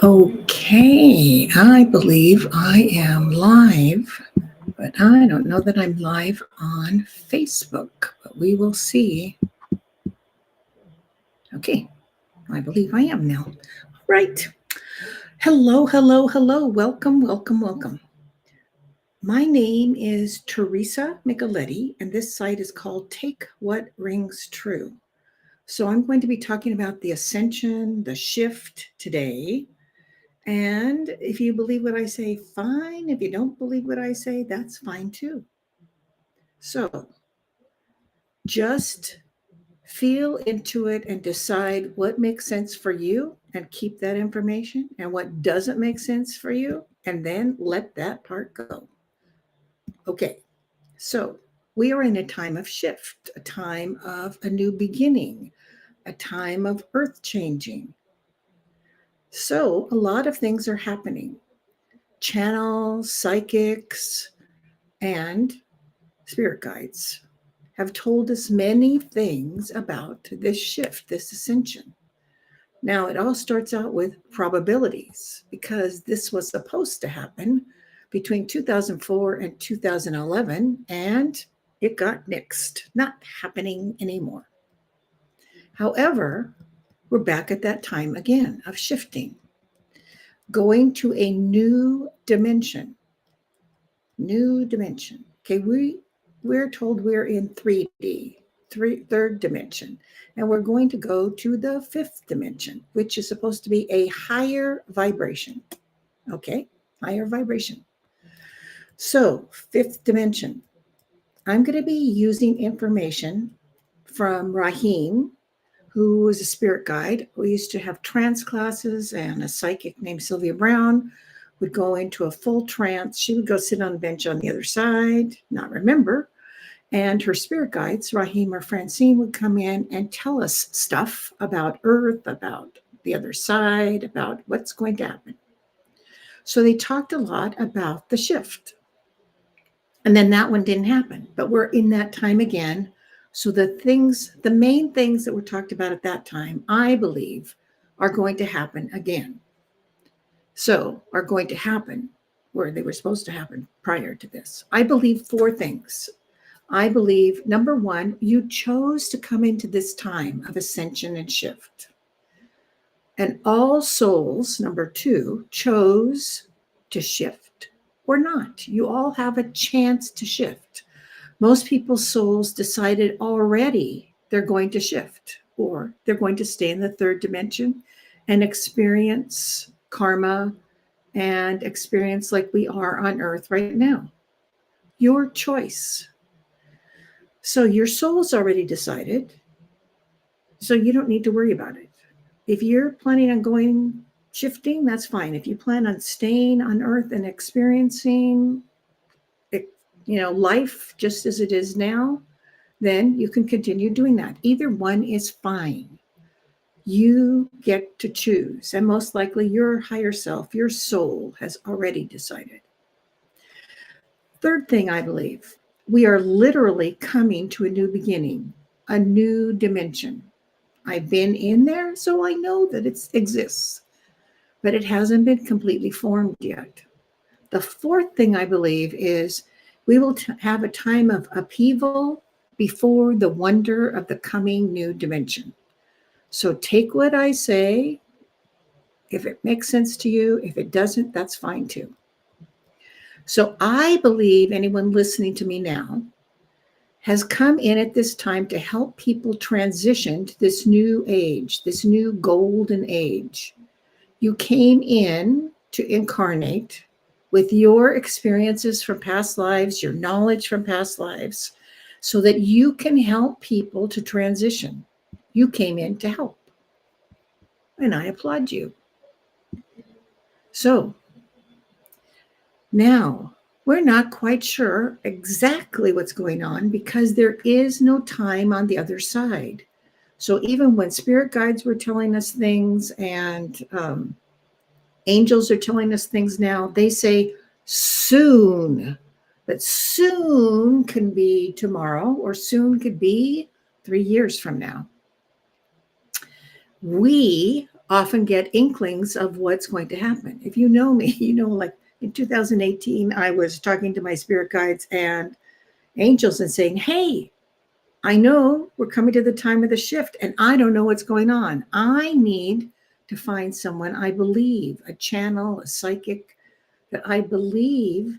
Okay, I believe I am live, but I don't know that I'm live on Facebook, but we will see. Okay, I believe I am now. Right. Hello, hello, hello. Welcome, welcome, welcome. My name is Teresa Micheletti, and this site is called Take What Rings True. So I'm going to be talking about the ascension, the shift today. And if you believe what I say, fine. If you don't believe what I say, that's fine too. So just feel into it and decide what makes sense for you and keep that information, and what doesn't make sense for you, and then let that part go. Okay, so we are in a time of shift, a time of a new beginning, a time of earth changing. So a lot of things are happening. Channels, psychics, and spirit guides have told us many things about this shift, this ascension. Now, it all starts out with probabilities because this was supposed to happen between 2004 and 2011, and it got nixed, not happening anymore. However, we're back at that time again of shifting, going to a new dimension. New dimension. Okay, we're told we're in 3D, third dimension, and we're going to go to the fifth dimension, which is supposed to be a higher vibration. Okay, higher vibration. So, fifth dimension. I'm going to be using information from Rahim, who was a spirit guide. We used to have trance classes, and a psychic named Sylvia Brown would go into a full trance. She would go sit on a bench on the other side, not remember. And her spirit guides, Rahim or Francine, would come in and tell us stuff about Earth, about the other side, about what's going to happen. So they talked a lot about the shift. And then that one didn't happen. But we're in that time again. So the main things that were talked about at that time, I believe, are going to happen again. So, are going to happen where they were supposed to happen prior to this. I believe four things. I believe, number one, you chose to come into this time of ascension and shift. And all souls, number two, chose to shift or not. You all have a chance to shift. Most people's souls decided already they're going to shift, or they're going to stay in the third dimension and experience karma and experience like we are on earth right now. Your choice. So your soul's already decided, so you don't need to worry about it. If you're planning on going shifting, that's fine. If you plan on staying on earth and experiencing life just as it is now, then you can continue doing that. Either one is fine. You get to choose, and most likely your higher self, your soul, has already decided. Third thing, I believe, we are literally coming to a new beginning, a new dimension. I've been in there, so I know that it exists, but it hasn't been completely formed yet. The fourth thing I believe is we will have a time of upheaval before the wonder of the coming new dimension. So take what I say. If it makes sense to you, if it doesn't, that's fine too. So I believe anyone listening to me now has come in at this time to help people transition to this new age, this new golden age. You came in to incarnate with your experiences from past lives, your knowledge from past lives, so that you can help people to transition. You came in to help, and I applaud you. So now we're not quite sure exactly what's going on because there is no time on the other side. So even when spirit guides were telling us things and angels are telling us things now, they say soon. But soon can be tomorrow, or soon could be 3 years from now. We often get inklings of what's going to happen. If you know me, you know, like in 2018, I was talking to my spirit guides and angels and saying, hey, I know we're coming to the time of the shift and I don't know what's going on. I need to find someone I believe, a channel, a psychic that I believe,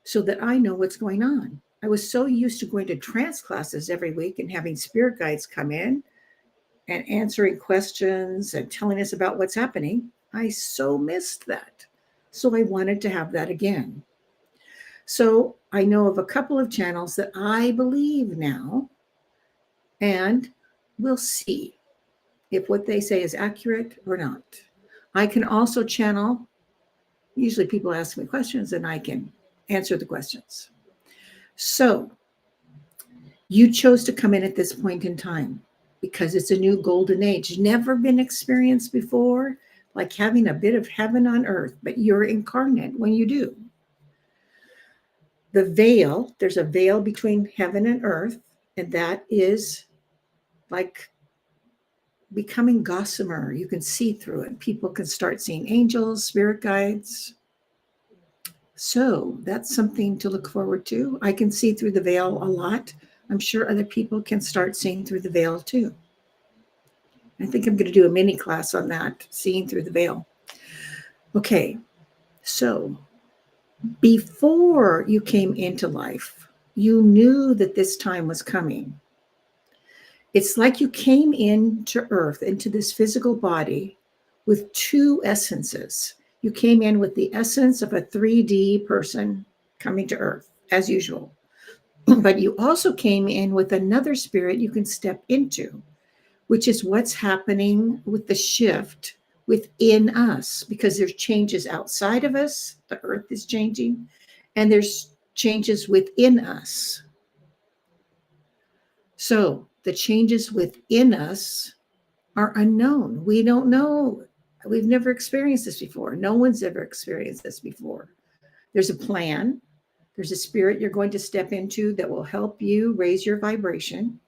so that I know what's going on. I was so used to going to trance classes every week and having spirit guides come in and answering questions and telling us about what's happening. I so missed that. So I wanted to have that again. So I know of a couple of channels that I believe now, and we'll see if what they say is accurate or not. I can also channel, usually people ask me questions and I can answer the questions. So you chose to come in at this point in time because it's a new golden age, never been experienced before, like having a bit of heaven on earth, but you're incarnate when you do. The veil, there's a veil between heaven and earth, and that is like becoming gossamer. You can see through it. People can start seeing angels, spirit guides. So that's something to look forward to. I can see through the veil a lot. I'm sure other people can start seeing through the veil too. I think I'm going to do a mini class on that, seeing through the veil. Okay, so before you came into life, you knew that this time was coming. It's like you came into earth, into this physical body with two essences. You came in with the essence of a 3D person coming to earth, as usual. But you also came in with another spirit you can step into, which is what's happening with the shift within us, because there's changes outside of us, the earth is changing, and there's changes within us. So the changes within us are unknown. We don't know. We've never experienced this before. No one's ever experienced this before. There's a plan. There's a spirit you're going to step into that will help you raise your vibration.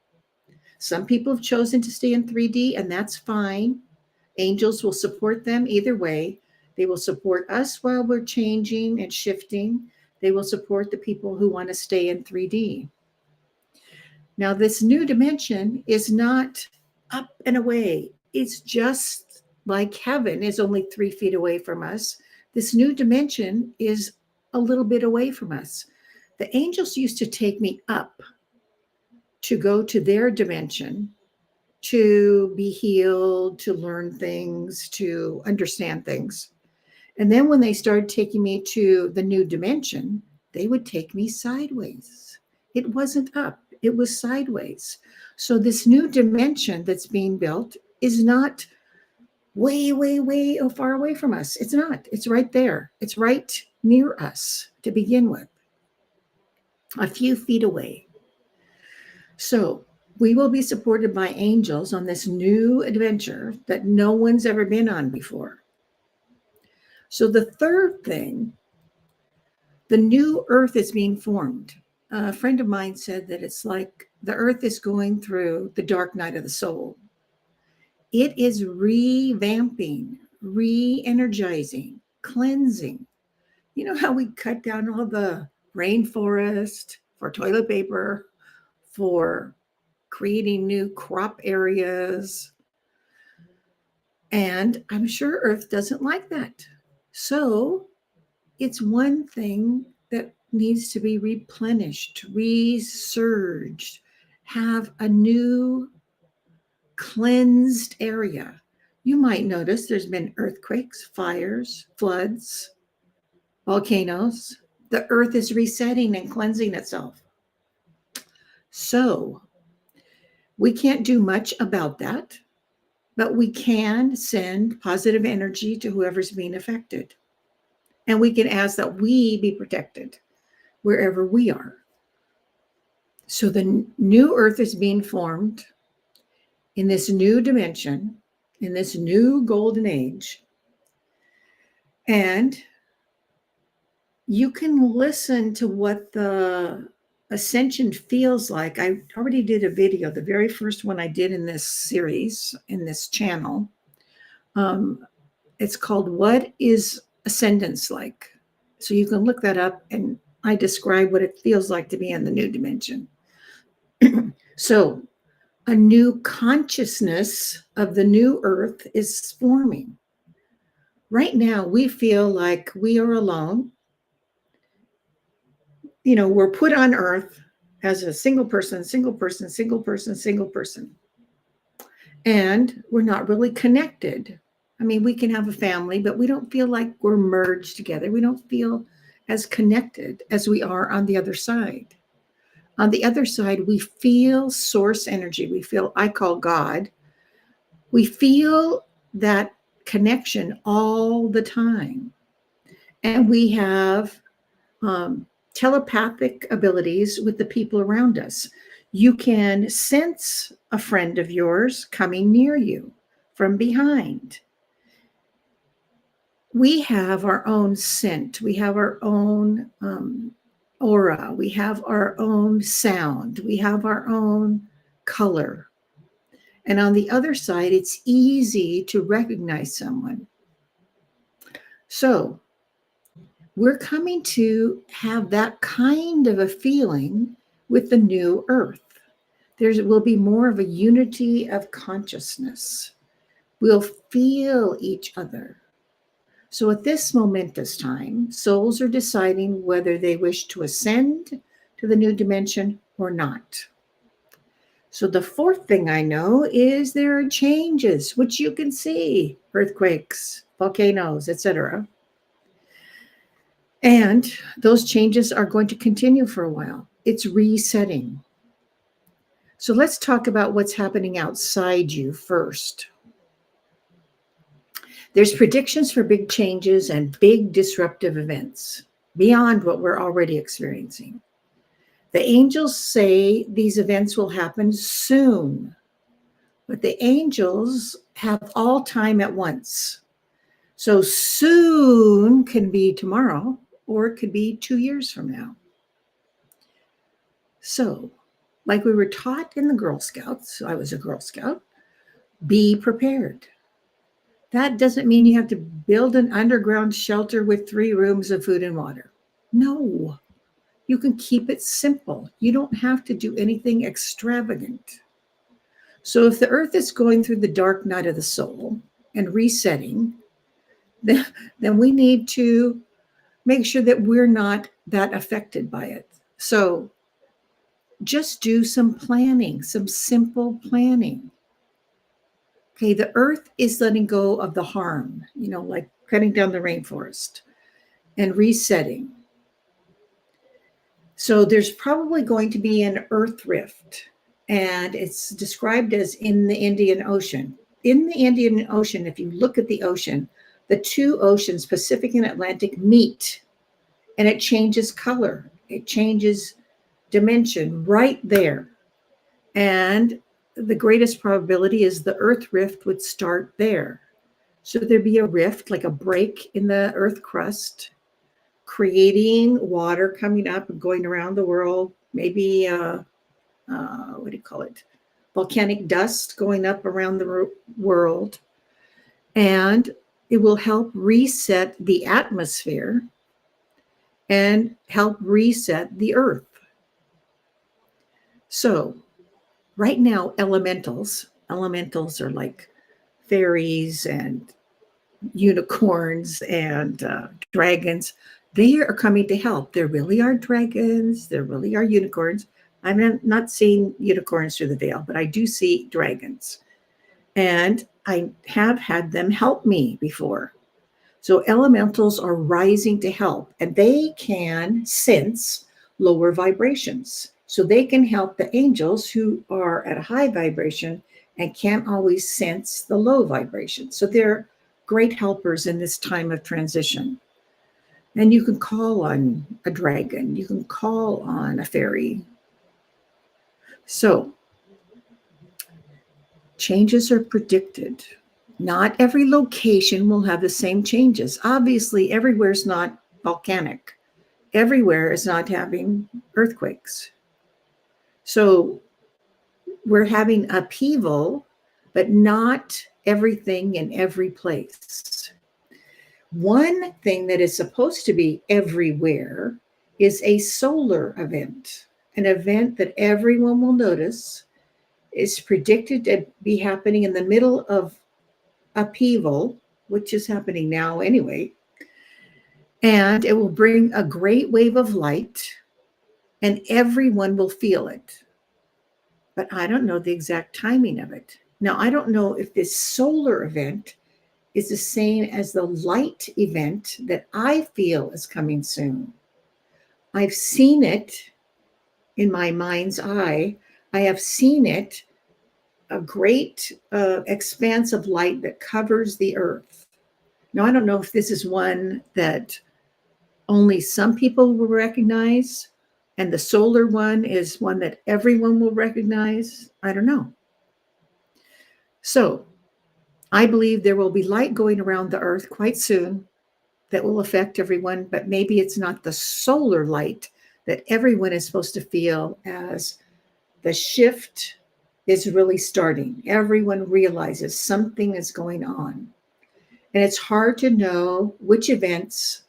Some people have chosen to stay in 3D, and that's fine. Angels will support them either way. They will support us while we're changing and shifting. They will support the people who want to stay in 3D. Now, this new dimension is not up and away. It's just like heaven is only 3 feet away from us. This new dimension is a little bit away from us. The angels used to take me up to go to their dimension, to be healed, to learn things, to understand things. And then when they started taking me to the new dimension, they would take me sideways. It wasn't up, it was sideways. So this new dimension that's being built is not way, way, way far away from us. It's not. It's right there. It's right near us to begin with, a few feet away. So we will be supported by angels on this new adventure that no one's ever been on before. So the third thing, the new earth is being formed. A friend of mine said that it's like the earth is going through the dark night of the soul. It is revamping, re-energizing, cleansing. You know how we cut down all the rainforest for toilet paper, for creating new crop areas? And I'm sure Earth doesn't like that. So it's one thing that needs to be replenished, resurged, have a new cleansed area. You might notice there's been earthquakes, fires, floods, volcanoes. The earth is resetting and cleansing itself. So we can't do much about that, but we can send positive energy to whoever's being affected. And we can ask that we be protected wherever we are. So the new earth is being formed in this new dimension, in this new golden age. And you can listen to what the ascension feels like. I already did a video, the very first one I did in this series, in this channel, It's called What is Ascendance Like? So you can look that up, and I describe what it feels like to be in the new dimension. So a new consciousness of the new earth is forming. Right now, we feel like we are alone. You know, we're put on earth as a single person, single person, single person, single person. And we're not really connected. I mean, we can have a family, but we don't feel like we're merged together. We don't feel as connected as we are on the other side. On the other side, we feel source energy. We feel, I call God. We feel that connection all the time. And we have telepathic abilities with the people around us. You can sense a friend of yours coming near you from behind. We have our own scent. We have our own aura. We have our own sound. We have our own color. And on the other side, it's easy to recognize someone. So we're coming to have that kind of a feeling with the new earth. There will be more of a unity of consciousness. We'll feel each other. So at this momentous time, souls are deciding whether they wish to ascend to the new dimension or not. So the fourth thing I know is there are changes, which you can see, earthquakes, volcanoes, etc. And those changes are going to continue for a while. It's resetting. So let's talk about what's happening outside you first. There's predictions for big changes and big disruptive events beyond what we're already experiencing. The angels say these events will happen soon, but the angels have all time at once. So soon can be tomorrow, or it could be 2 years from now. So, like we were taught in the Girl Scouts, I was a Girl Scout, be prepared. That doesn't mean you have to build an underground shelter with 3 rooms of food and water. No, you can keep it simple. You don't have to do anything extravagant. So if the earth is going through the dark night of the soul and resetting, then we need to make sure that we're not that affected by it. So just do some planning, some simple planning. Okay, the earth is letting go of the harm, like cutting down the rainforest and resetting. So there's probably going to be an earth rift, and it's described as in the Indian Ocean. In the Indian Ocean, if you look at the ocean, the 2 oceans, Pacific and Atlantic, meet, and it changes color. It changes dimension right there. And the greatest probability is the earth rift would start there. So there'd be a rift, like a break in the earth crust, creating water coming up and going around the world, maybe, what do you call it? Volcanic dust going up around the world. And it will help reset the atmosphere and help reset the earth. So right now, elementals are like fairies and unicorns and dragons. They are coming to help. There really are dragons. There really are unicorns. I'm not seeing unicorns through the veil, but I do see dragons. And I have had them help me before. So elementals are rising to help, and they can sense lower vibrations. So they can help the angels who are at a high vibration and can't always sense the low vibration. So they're great helpers in this time of transition. And you can call on a dragon, you can call on a fairy. So changes are predicted. Not every location will have the same changes. Obviously, everywhere is not volcanic. Everywhere is not having earthquakes. So we're having upheaval, but not everything in every place. One thing that is supposed to be everywhere is a solar event, an event that everyone will notice, is predicted to be happening in the middle of upheaval, which is happening now anyway. And it will bring a great wave of light, and everyone will feel it. But I don't know the exact timing of it. Now, I don't know if this solar event is the same as the light event that I feel is coming soon. I've seen it in my mind's eye. I have seen it, a great expanse of light that covers the earth. Now, I don't know if this is one that only some people will recognize, and the solar one is one that everyone will recognize. I don't know. So, I believe there will be light going around the earth quite soon that will affect everyone, but maybe it's not the solar light that everyone is supposed to feel as the shift is really starting. Everyone realizes something is going on. And it's hard to know which events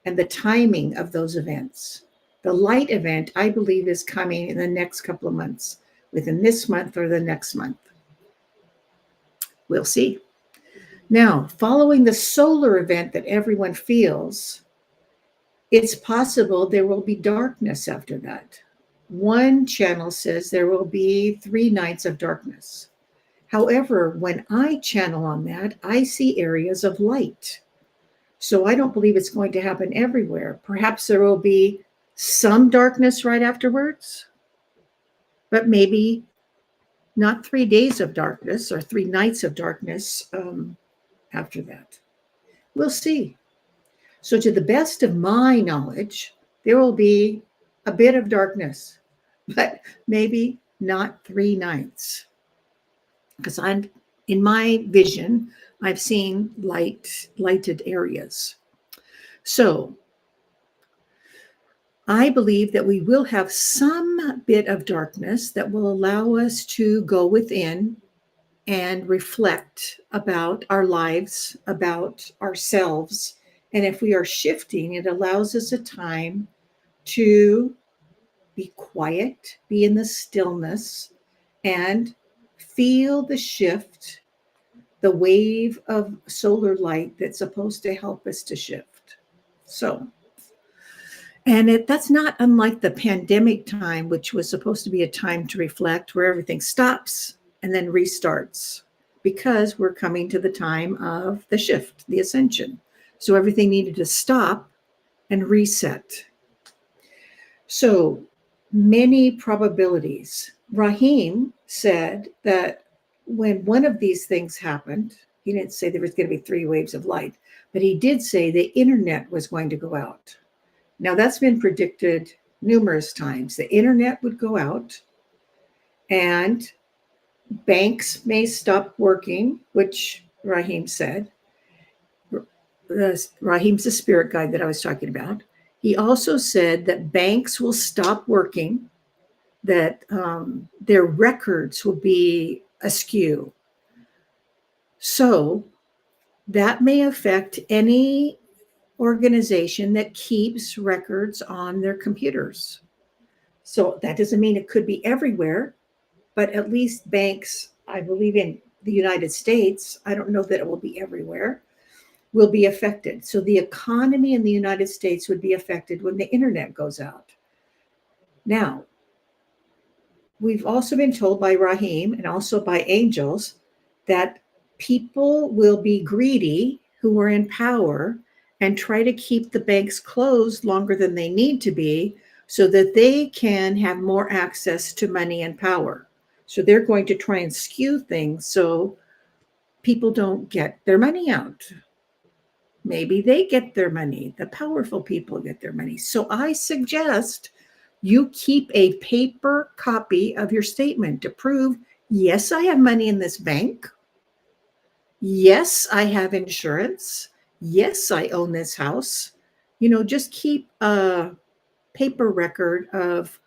and the timing of those events. The light event, I believe, is coming in the next couple of months, within this month or the next month. We'll see. Now, following the solar event that everyone feels, it's possible there will be darkness after that. One channel says there will be 3 nights of darkness. However, when I channel on that, I see areas of light. So I don't believe it's going to happen everywhere. Perhaps there will be some darkness right afterwards, but maybe not 3 days of darkness or 3 nights of darkness after that. We'll see. So, to the best of my knowledge, there will be a bit of darkness, but maybe not 3 nights. Because I'm in my vision, I've seen lighted areas. So, I believe that we will have some bit of darkness that will allow us to go within and reflect about our lives, about ourselves. And if we are shifting, it allows us a time to be quiet, be in the stillness, and feel the shift, the wave of solar light that's supposed to help us to shift. So, and that's not unlike the pandemic time, which was supposed to be a time to reflect where everything stops and then restarts, because we're coming to the time of the shift, the ascension. So everything needed to stop and reset. So many probabilities. Rahim said that when one of these things happened, he didn't say there was going to be 3 waves of light, but he did say the internet was going to go out. Now, that's been predicted numerous times. The internet would go out and banks may stop working, which Rahim said. Rahim's the spirit guide that I was talking about. He also said that banks will stop working, that their records will be askew. So that may affect any organization that keeps records on their computers. So that doesn't mean it could be everywhere, but at least banks, I believe in the United States, I don't know that it will be everywhere, will be affected. So the economy in the United States would be affected when the internet goes out. Now, we've also been told by Rahim and also by angels that people will be greedy who are in power and try to keep the banks closed longer than they need to be so that they can have more access to money and power. So they're going to try and skew things so people don't get their money out. Maybe they get their money. The powerful people get their money. So I suggest you keep a paper copy of your statement to prove, yes, I have money in this bank. Yes, I have insurance. Yes, I own this house. Just keep a paper record of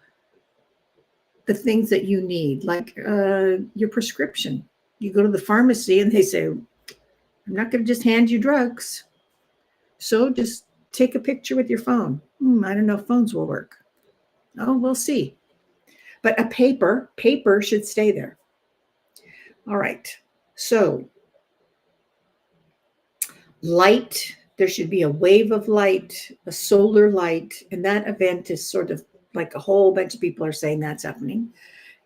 the things that you need, like your prescription. You go to the pharmacy and they say, I'm not going to just hand you drugs. So just take a picture with your phone. I don't know if phones will work. Oh, we'll see. But a paper should stay there. All right. So light, there should be a wave of light, a solar light. And that event is sort of like a whole bunch of people are saying that's happening.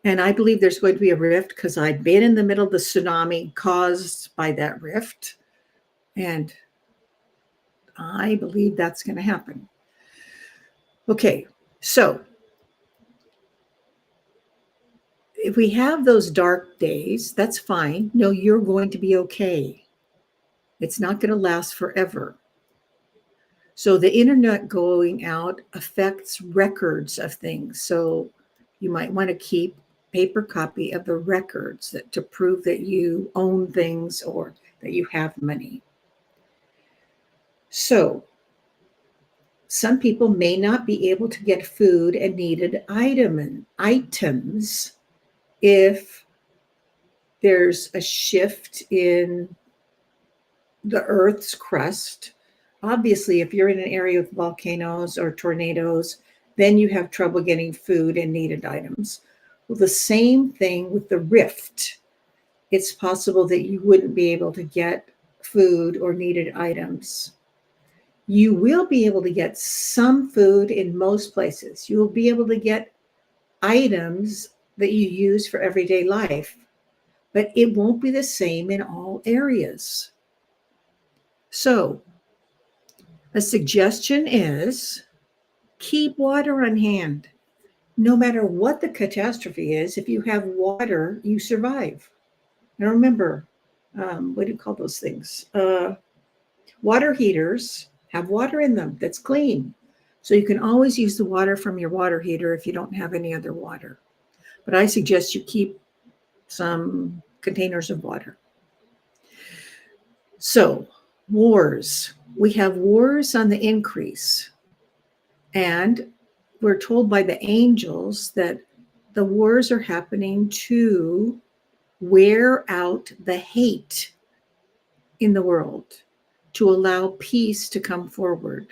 And I believe there's going to be a rift because I'd been in the middle of the tsunami caused by that rift. And I believe that's going to happen. Okay, so if we have those dark days, that's fine. No, you're going to be okay. It's not going to last forever. So the internet going out affects records of things. So you might want to keep paper copy of the records to prove that you own things or that you have money. So some people may not be able to get food and needed items if there's a shift in the Earth's crust. Obviously, if you're in an area with volcanoes or tornadoes, then you have trouble getting food and needed items. Well, the same thing with the rift. It's possible that you wouldn't be able to get food or needed items. You will be able to get some food in most places. You will be able to get items that you use for everyday life, but it won't be the same in all areas. So, a suggestion is keep water on hand. No matter what the catastrophe is, if you have water, you survive. Now remember, what do you call those things? Water heaters have water in them that's clean. So you can always use the water from your water heater if you don't have any other water. But I suggest you keep some containers of water. So, wars. We have wars on the increase. And we're told by the angels that the wars are happening to wear out the hate in the world, to allow peace to come forward.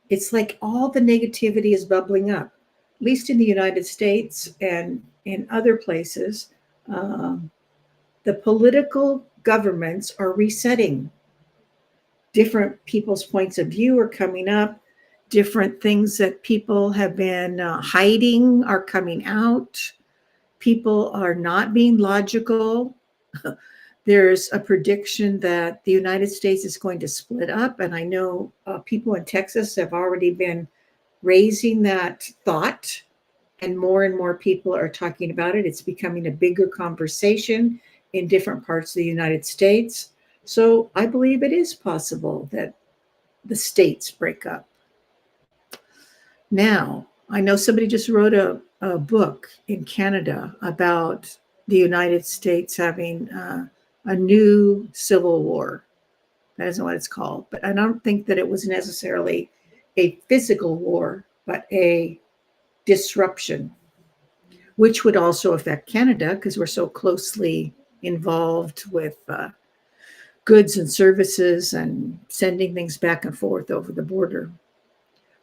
It's like all the negativity is bubbling up, at least in the United States and in other places. The political governments are resetting. Different people's points of view are coming up. Different things that people have been hiding are coming out. People are not being logical. There's a prediction that the United States is going to split up. And I know people in Texas have already been raising that thought, and more people are talking about it. It's becoming a bigger conversation in different parts of the United States. So I believe it is possible that the states break up. Now, I know somebody just wrote a book in Canada about the United States having a new civil war. That isn't what it's called. But I don't think that it was necessarily a physical war, but a disruption, which would also affect Canada because we're so closely involved with goods and services and sending things back and forth over the border.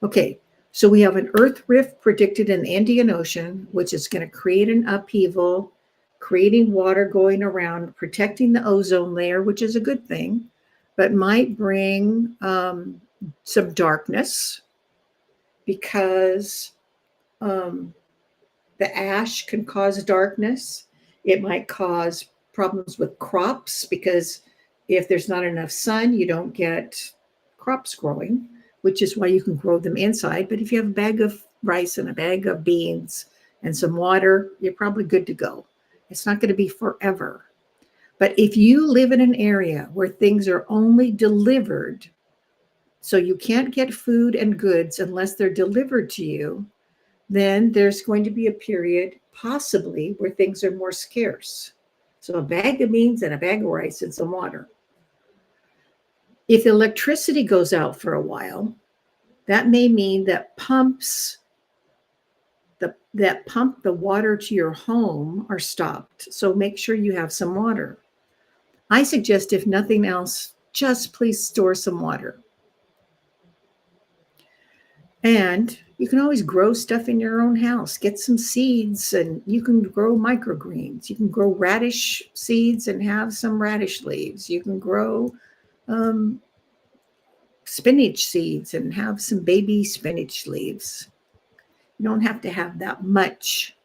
Okay, so we have an earth rift predicted in the Indian Ocean, which is going to create an upheaval, creating water going around, protecting the ozone layer, which is a good thing, but might bring some darkness because the ash can cause darkness. It might cause problems with crops because if there's not enough sun, you don't get crops growing, which is why you can grow them inside. But if you have a bag of rice and a bag of beans and some water, you're probably good to go. It's not going to be forever. But if you live in an area where things are only delivered, so you can't get food and goods unless they're delivered to you, then there's going to be a period possibly where things are more scarce. So a bag of beans and a bag of rice and some water. If electricity goes out for a while, that may mean that pumps that pump the water to your home are stopped. So make sure you have some water. I suggest, if nothing else, just please store some water. And you can always grow stuff in your own house. Get some seeds, and you can grow microgreens. You can grow radish seeds and have some radish leaves. You can grow spinach seeds and have some baby spinach leaves. You don't have to have that much.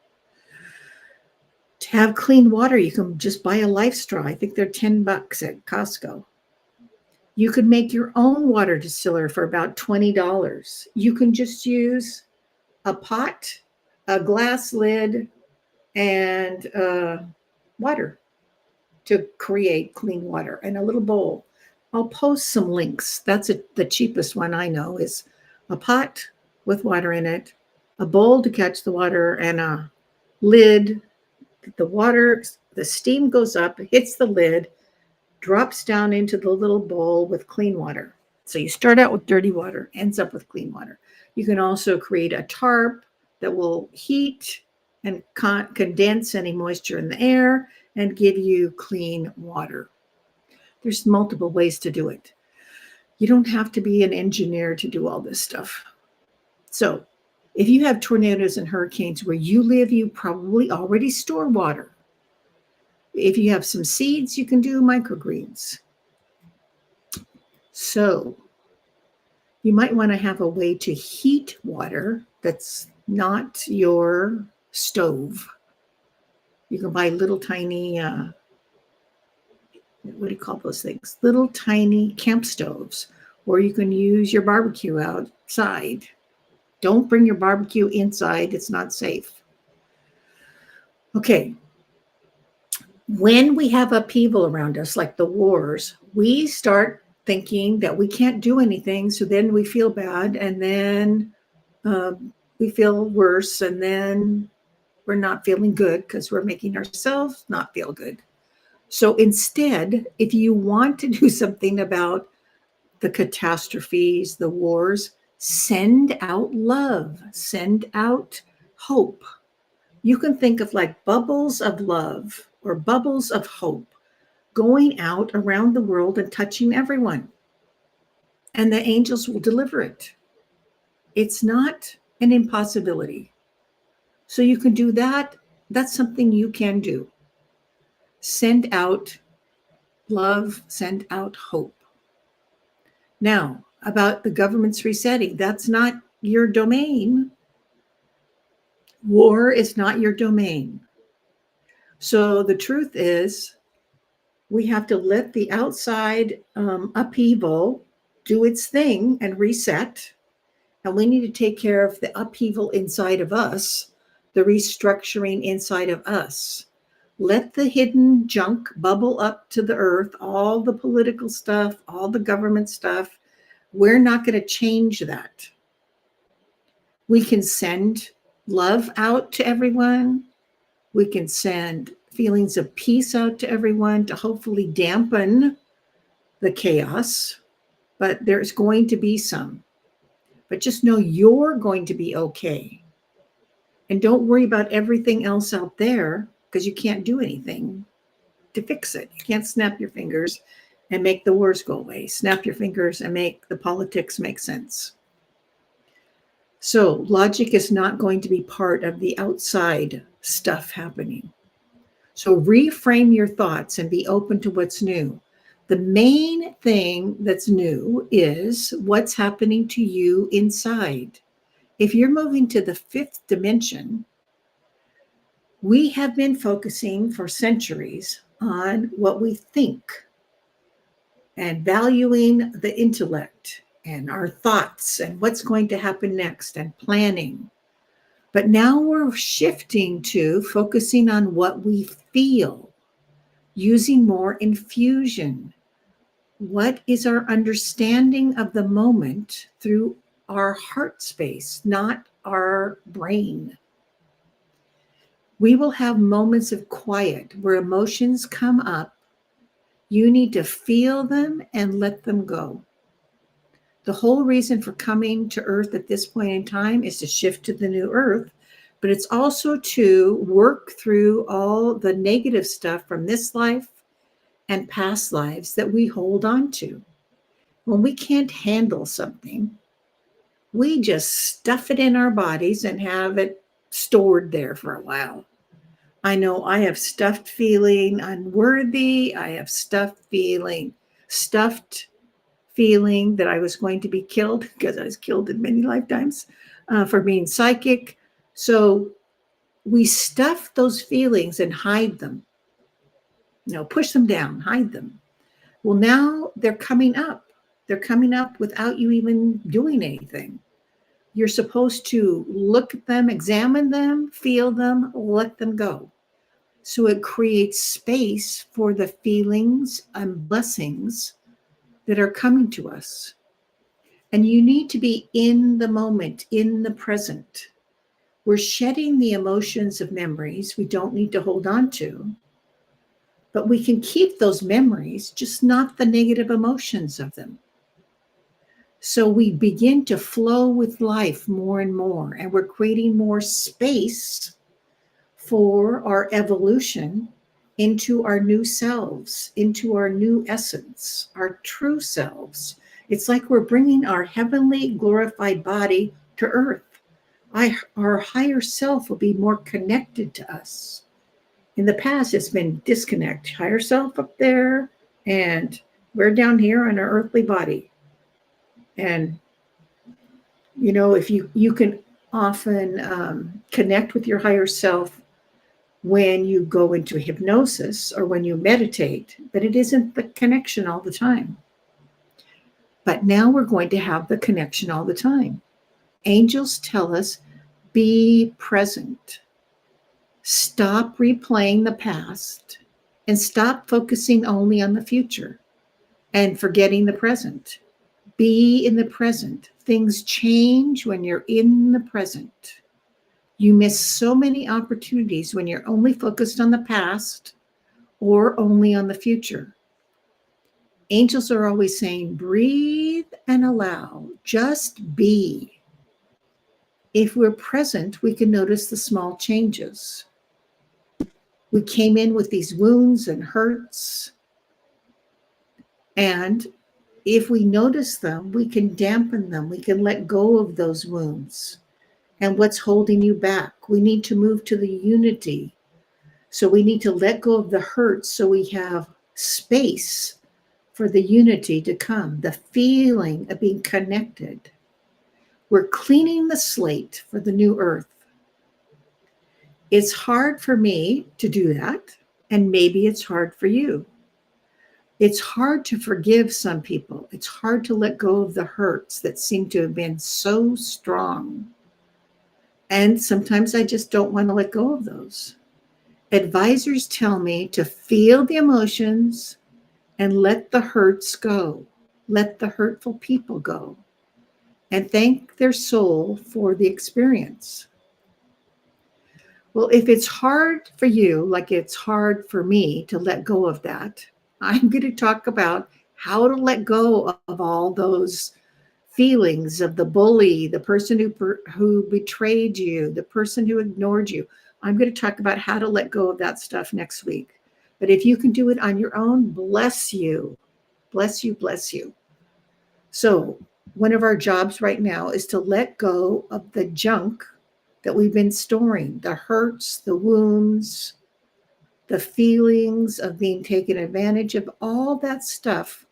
To have clean water, you can just buy a life straw. I think they're $10 at Costco. You could make your own water distiller for about $20. You can just use a pot, a glass lid, and water to create clean water, and a little bowl. I'll post some links. That's the cheapest one I know, is a pot with water in it, a bowl to catch the water, and a lid. The steam goes up, hits the lid, drops down into the little bowl with clean water. So you start out with dirty water, ends up with clean water. You can also create a tarp that will heat and condense any moisture in the air and give you clean water. There's multiple ways to do it. You don't have to be an engineer to do all this stuff. So if you have tornadoes and hurricanes where you live, you probably already store water. If you have some seeds, you can do microgreens. So you might want to have a way to heat water that's not your stove. You can buy little tiny, what do you call those things? Little tiny camp stoves, or you can use your barbecue outside. Don't bring your barbecue inside. It's not safe. Okay. When we have upheaval around us, like the wars, we start thinking that we can't do anything. So then we feel bad, and then we feel worse, and then we're not feeling good because we're making ourselves not feel good. So instead, if you want to do something about the catastrophes, the wars, send out love, send out hope. You can think of like bubbles of love or bubbles of hope going out around the world and touching everyone. And the angels will deliver it. It's not an impossibility. So you can do that. That's something you can do. Send out love, send out hope. Now, about the government's resetting, that's not your domain. War is not your domain. So the truth is, we have to let the outside upheaval do its thing and reset. And we need to take care of the upheaval inside of us, the restructuring inside of us. Let the hidden junk bubble up to the earth, all the political stuff, all the government stuff. We're not going to change that. We can send love out to everyone. We can send feelings of peace out to everyone to hopefully dampen the chaos. But there's going to be some. But just know you're going to be okay. And don't worry about everything else out there, because you can't do anything to fix it. You can't snap your fingers and make the wars go away. Snap your fingers and make the politics make sense. So logic is not going to be part of the outside stuff happening. So reframe your thoughts and be open to what's new. The main thing that's new is what's happening to you inside. If you're moving to the fifth dimension, we have been focusing for centuries on what we think and valuing the intellect and our thoughts and what's going to happen next and planning. But now we're shifting to focusing on what we feel, using more infusion. What is our understanding of the moment through our heart space, not our brain? We will have moments of quiet where emotions come up. You need to feel them and let them go. The whole reason for coming to Earth at this point in time is to shift to the new Earth, but it's also to work through all the negative stuff from this life and past lives that we hold on to. When we can't handle something, we just stuff it in our bodies and have it stored there for a while. I know I have stuffed feeling unworthy. I have stuffed feeling that I was going to be killed, because I was killed in many lifetimes for being psychic. So we stuff those feelings and hide them, push them down, hide them. Well, now they're coming up. They're coming up without you even doing anything. You're supposed to look at them, examine them, feel them, let them go. So it creates space for the feelings and blessings that are coming to us. And you need to be in the moment, in the present. We're shedding the emotions of memories we don't need to hold on to, but we can keep those memories, just not the negative emotions of them. So we begin to flow with life more and more, and we're creating more space for our evolution into our new selves, into our new essence, our true selves. It's like we're bringing our heavenly glorified body to earth. Our higher self will be more connected to us. In the past, it's been disconnect, higher self up there, and we're down here in our earthly body. And if you can often connect with your higher self when you go into hypnosis or when you meditate, but it isn't the connection all the time. But now we're going to have the connection all the time. Angels tell us, be present. Stop replaying the past and stop focusing only on the future and forgetting the present. Be in the present. Things change when you're in the present. You miss so many opportunities when you're only focused on the past or only on the future. Angels are always saying, breathe and allow, just be. If we're present, we can notice the small changes. We came in with these wounds and hurts, and if we notice them, we can dampen them. We can let go of those wounds and what's holding you back. We need to move to the unity. So we need to let go of the hurt so we have space for the unity to come, the feeling of being connected. We're cleaning the slate for the new earth. It's hard for me to do that, and maybe it's hard for you. It's hard to forgive some people. It's hard to let go of the hurts that seem to have been so strong. And sometimes I just don't want to let go of those. Advisors tell me to feel the emotions and let the hurts go. Let the hurtful people go. And thank their soul for the experience. Well, if it's hard for you, like it's hard for me to let go of that, I'm going to talk about how to let go of all those feelings of the bully, the person who betrayed you, the person who ignored you. I'm going to talk about how to let go of that stuff next week. But if you can do it on your own, bless you. Bless you, bless you. So one of our jobs right now is to let go of the junk that we've been storing, the hurts, the wounds, the feelings of being taken advantage of, all that stuff.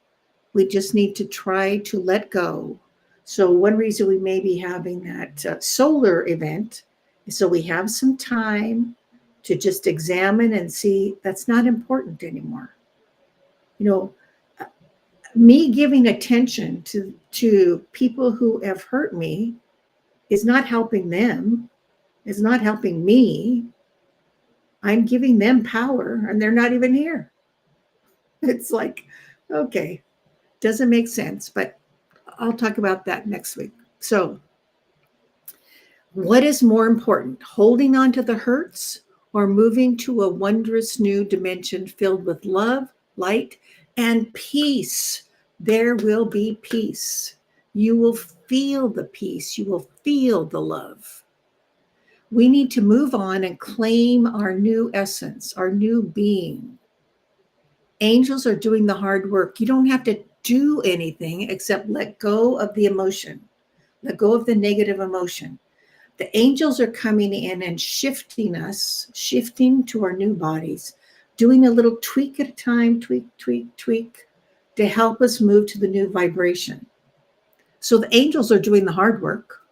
We just need to try to let go. So one reason we may be having that solar event is so we have some time to just examine and see that's not important anymore. Me giving attention to people who have hurt me is not helping them. It's not helping me. I'm giving them power and they're not even here. It's like, okay, doesn't make sense, but I'll talk about that next week. So, what is more important, holding on to the hurts or moving to a wondrous new dimension filled with love, light, and peace? There will be peace. You will feel the peace. You will feel the love. We need to move on and claim our new essence, our new being. Angels are doing the hard work. You don't have to do anything except let go of the emotion, let go of the negative emotion. The angels are coming in and shifting us, shifting to our new bodies, doing a little tweak at a time, tweak, tweak, tweak, to help us move to the new vibration. So the angels are doing the hard work.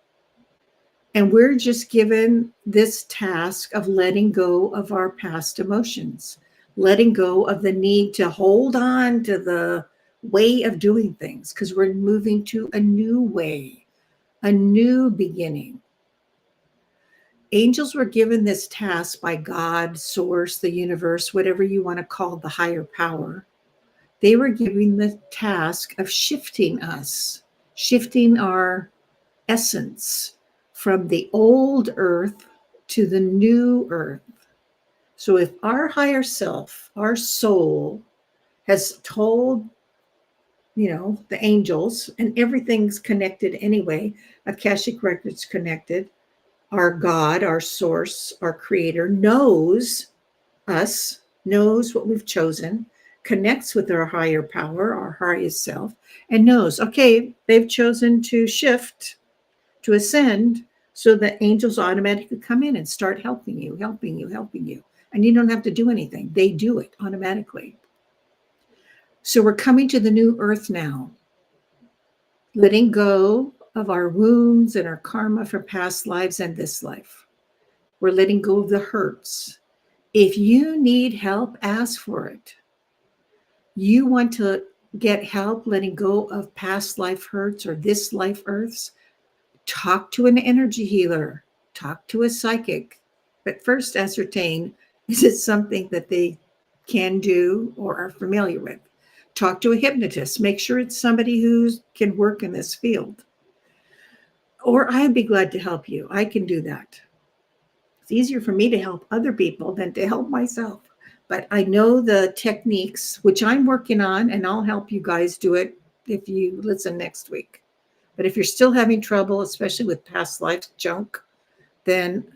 And we're just given this task of letting go of our past emotions, letting go of the need to hold on to the way of doing things, because we're moving to a new way, a new beginning. Angels were given this task by God, Source, the universe, whatever you want to call the higher power. They were given the task of shifting us, shifting our essence from the old earth to the new earth. So if our higher self, our soul, has told, the angels, and everything's connected anyway, Akashic Records connected, our God, our source, our creator knows us, knows what we've chosen, connects with our higher power, our highest self, and knows, okay, they've chosen to shift, to ascend, so the angels automatically come in and start helping you, helping you, helping you. And you don't have to do anything. They do it automatically. So we're coming to the new earth now, letting go of our wounds and our karma from past lives and this life. We're letting go of the hurts. If you need help, ask for it. You want to get help letting go of past life hurts or this life earths? Talk to an energy healer, talk to a psychic, but first ascertain, is it something that they can do or are familiar with? Talk to a hypnotist, make sure it's somebody who can work in this field. Or I'd be glad to help you. I can do that. It's easier for me to help other people than to help myself. But I know the techniques, which I'm working on, and I'll help you guys do it if you listen next week. But if you're still having trouble, especially with past life junk, then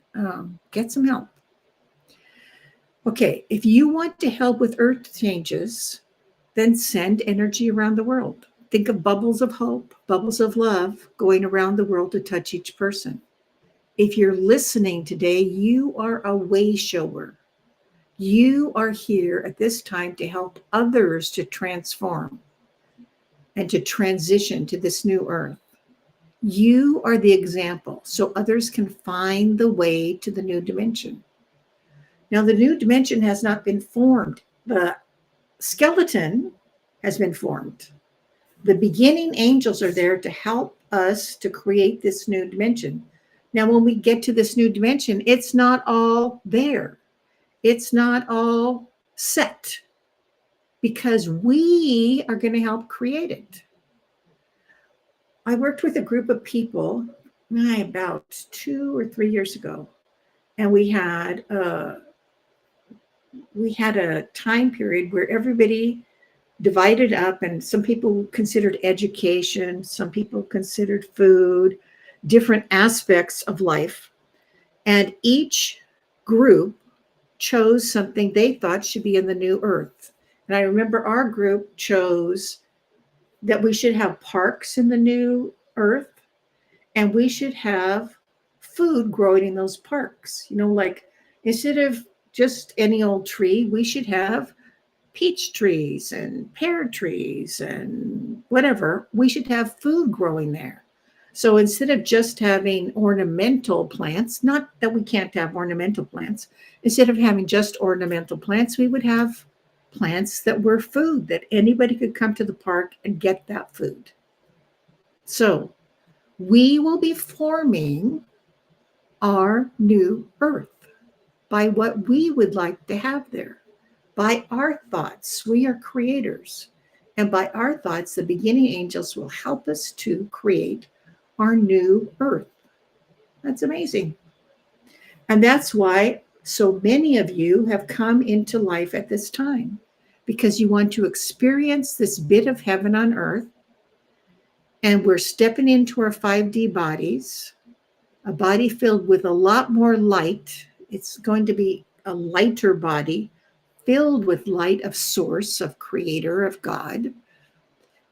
get some help. Okay, if you want to help with earth changes, then send energy around the world. Think of bubbles of hope, bubbles of love going around the world to touch each person. If you're listening today, you are a way shower. You are here at this time to help others to transform and to transition to this new earth. You are the example, so others can find the way to the new dimension. Now, the new dimension has not been formed. The skeleton has been formed. The beginning angels are there to help us to create this new dimension. Now, when we get to this new dimension, it's not all there. It's not all set, because we are going to help create it. I worked with a group of people about 2 or 3 years ago, and we had a time period where everybody divided up, and some people considered education, some people considered food, different aspects of life, and each group chose something they thought should be in the new earth. And I remember our group chose that we should have parks in the new earth, and we should have food growing in those parks. Like instead of just any old tree, we should have peach trees and pear trees and whatever. We should have food growing there. So instead of just having ornamental plants, not that we can't have ornamental plants, instead of having just ornamental plants, we would have plants that were food, that anybody could come to the park and get that food. So we will be forming our new earth by what we would like to have there. By our thoughts, we are creators. And by our thoughts, the beginning angels will help us to create our new earth. That's amazing. And that's why so many of you have come into life at this time, because you want to experience this bit of heaven on earth. And we're stepping into our 5D bodies, a body filled with a lot more light. It's going to be a lighter body, filled with light of source, of creator, of God.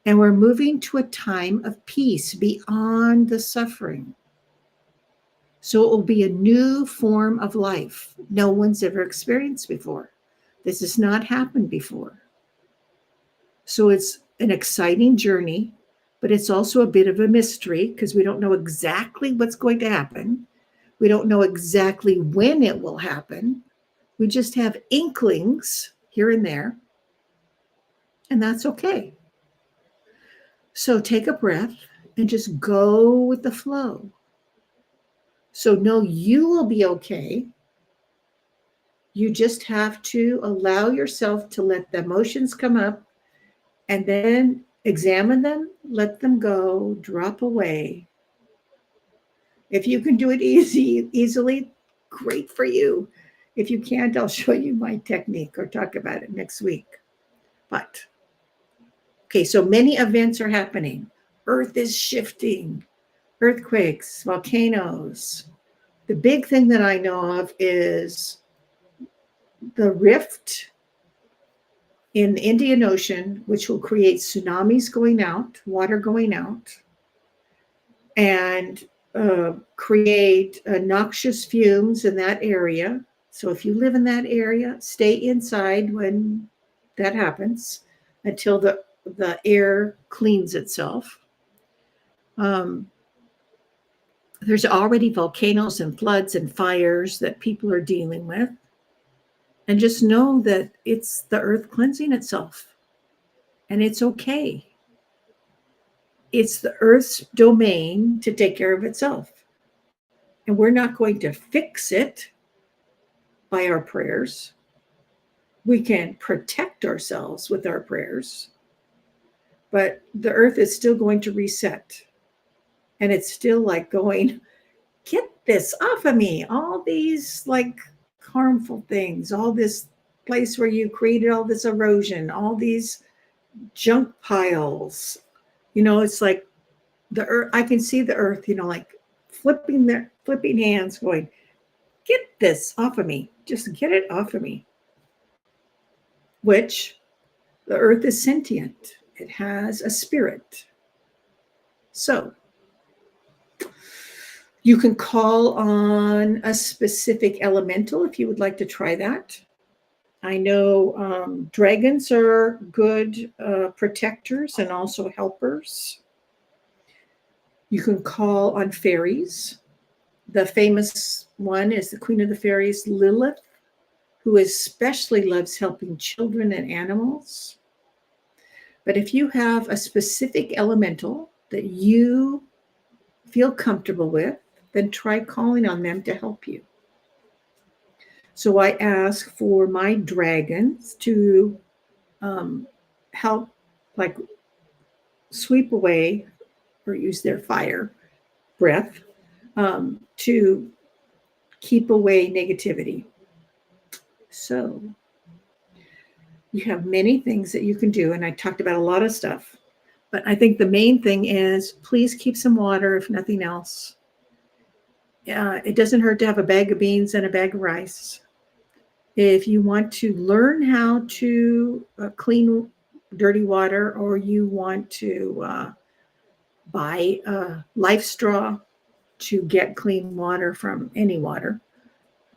And we're moving to a time of peace beyond the suffering. So it will be a new form of life no one's ever experienced before. This has not happened before. So it's an exciting journey, but it's also a bit of a mystery because we don't know exactly what's going to happen. We don't know exactly when it will happen. We just have inklings here and there, and that's okay. So take a breath and just go with the flow. So know you will be okay. You just have to allow yourself to let the emotions come up and then examine them, let them go, drop away. If you can do it easily, great for you. If you can't, I'll show you my technique or talk about it next week. But, okay, so many events are happening. Earth is shifting, earthquakes, volcanoes. The big thing that I know of is the rift in the Indian Ocean, which will create tsunamis going out, water going out, and create noxious fumes in that area. So if you live in that area, stay inside when that happens until the air cleans itself. There's already volcanoes and floods and fires that people are dealing with. And just know that it's the earth cleansing itself. And it's okay. It's the earth's domain to take care of itself. And we're not going to fix it by our prayers. We can protect ourselves with our prayers, but the earth is still going to reset. And it's still like going, get this off of me. All these like harmful things, all this place where you created all this erosion, all these junk piles. It's like the earth. I can see the earth, like flipping hands going, get this off of me. Just get it off of me. Which the earth is sentient. It has a spirit. So you can call on a specific elemental if you would like to try that. I know dragons are good protectors and also helpers. You can call on fairies. The famous one is the Queen of the Fairies, Lilith, who especially loves helping children and animals. But if you have a specific elemental that you feel comfortable with, then try calling on them to help you. So I ask for my dragons to help, like, sweep away or use their fire breath to keep away negativity. So you have many things that you can do, and I talked about a lot of stuff, but I think the main thing is please keep some water, if nothing else. It doesn't hurt to have a bag of beans and a bag of rice. If you want to learn how to clean dirty water, or you want to buy a life straw to get clean water from any water,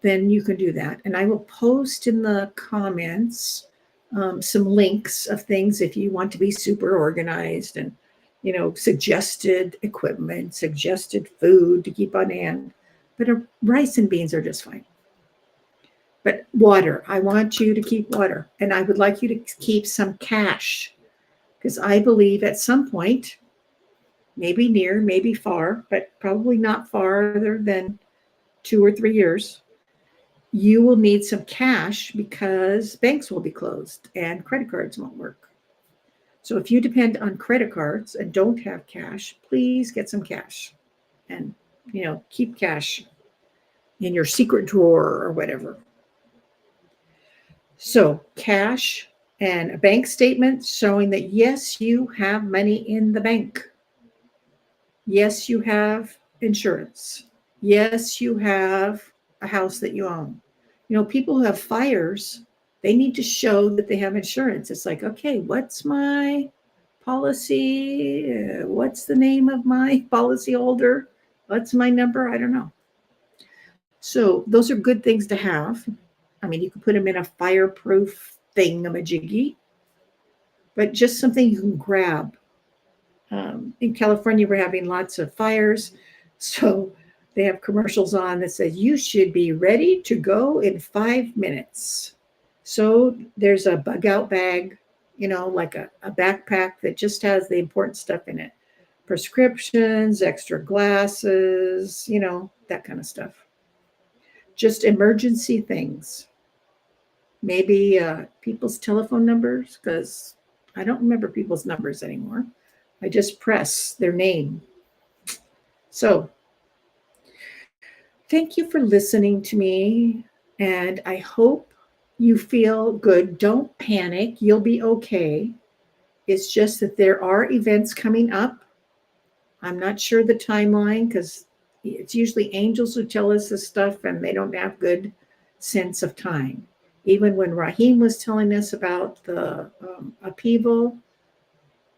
then you can do that. And I will post in the comments some links of things if you want to be super organized, and suggested equipment, suggested food to keep on hand. But rice and beans are just fine. But water, I want you to keep water. And I would like you to keep some cash, because I believe at some point, maybe near, maybe far, but probably not farther than 2 or 3 years, you will need some cash because banks will be closed and credit cards won't work. So if you depend on credit cards and don't have cash, please get some cash and, keep cash in your secret drawer or whatever. So cash and a bank statement showing that, yes, you have money in the bank. Yes, you have insurance. Yes, you have a house that you own. People who have fires They need to show that they have insurance. It's like, okay, what's my policy? What's the name of my policy holder? What's my number? I don't know. So those are good things to have. I mean, you can put them in a fireproof thingamajiggy, but just something you can grab. In California, we're having lots of fires. So they have commercials on that says, you should be ready to go in 5 minutes. So there's a bug out bag, like a backpack that just has the important stuff in it. Prescriptions, extra glasses, that kind of stuff. Just emergency things. Maybe people's telephone numbers, because I don't remember people's numbers anymore. I just press their name. So thank you for listening to me. And I hope you feel good. Don't panic. You'll be okay. It's just that there are events coming up. I'm not sure the timeline because it's usually angels who tell us this stuff and they don't have good sense of time. Even when Rahim was telling us about the upheaval,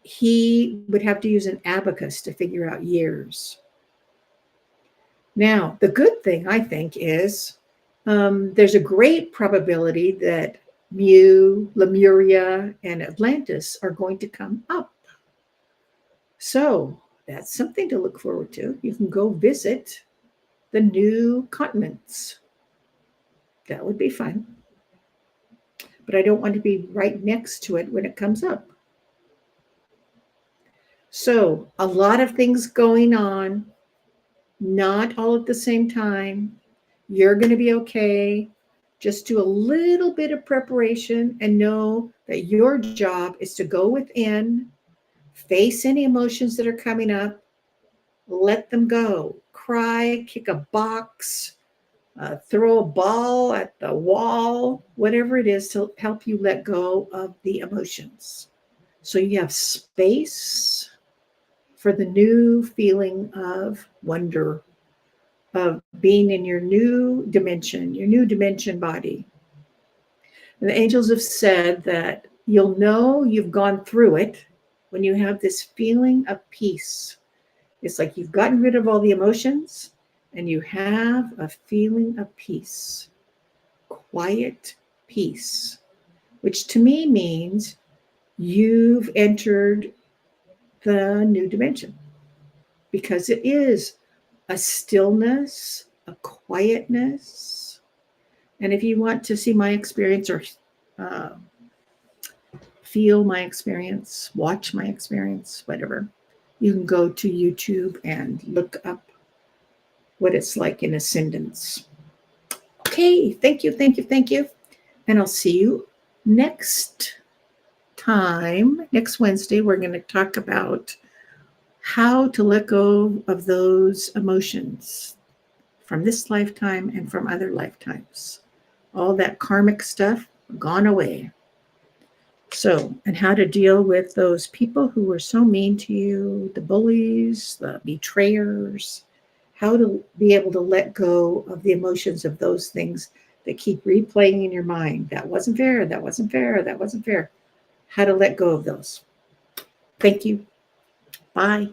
he would have to use an abacus to figure out years. Now, the good thing, I think, is there's a great probability that Lemuria, and Atlantis are going to come up. So that's something to look forward to. You can go visit the new continents. That would be fun. But I don't want to be right next to it when it comes up. So a lot of things going on, not all at the same time. You're going to be okay. Just do a little bit of preparation and know that your job is to go within, face any emotions that are coming up, let them go. Cry, kick a box, throw a ball at the wall, whatever it is to help you let go of the emotions. So you have space for the new feeling of wonder, of being in your new dimension body. And the angels have said that you'll know you've gone through it when you have this feeling of peace. It's like you've gotten rid of all the emotions and you have a feeling of peace, quiet peace, which to me means you've entered the new dimension because it is a stillness, a quietness. And if you want to see my experience or feel my experience, watch my experience, whatever, you can go to YouTube and look up what it's like in Ascendance. Okay, thank you. And I'll see you next time. Next Wednesday, we're going to talk about how to let go of those emotions from this lifetime and from other lifetimes. All that karmic stuff gone away. So, and how to deal with those people who were so mean to you, the bullies, the betrayers, how to be able to let go of the emotions of those things that keep replaying in your mind. That wasn't fair. That wasn't fair. That wasn't fair. How to let go of those. Thank you. Bye.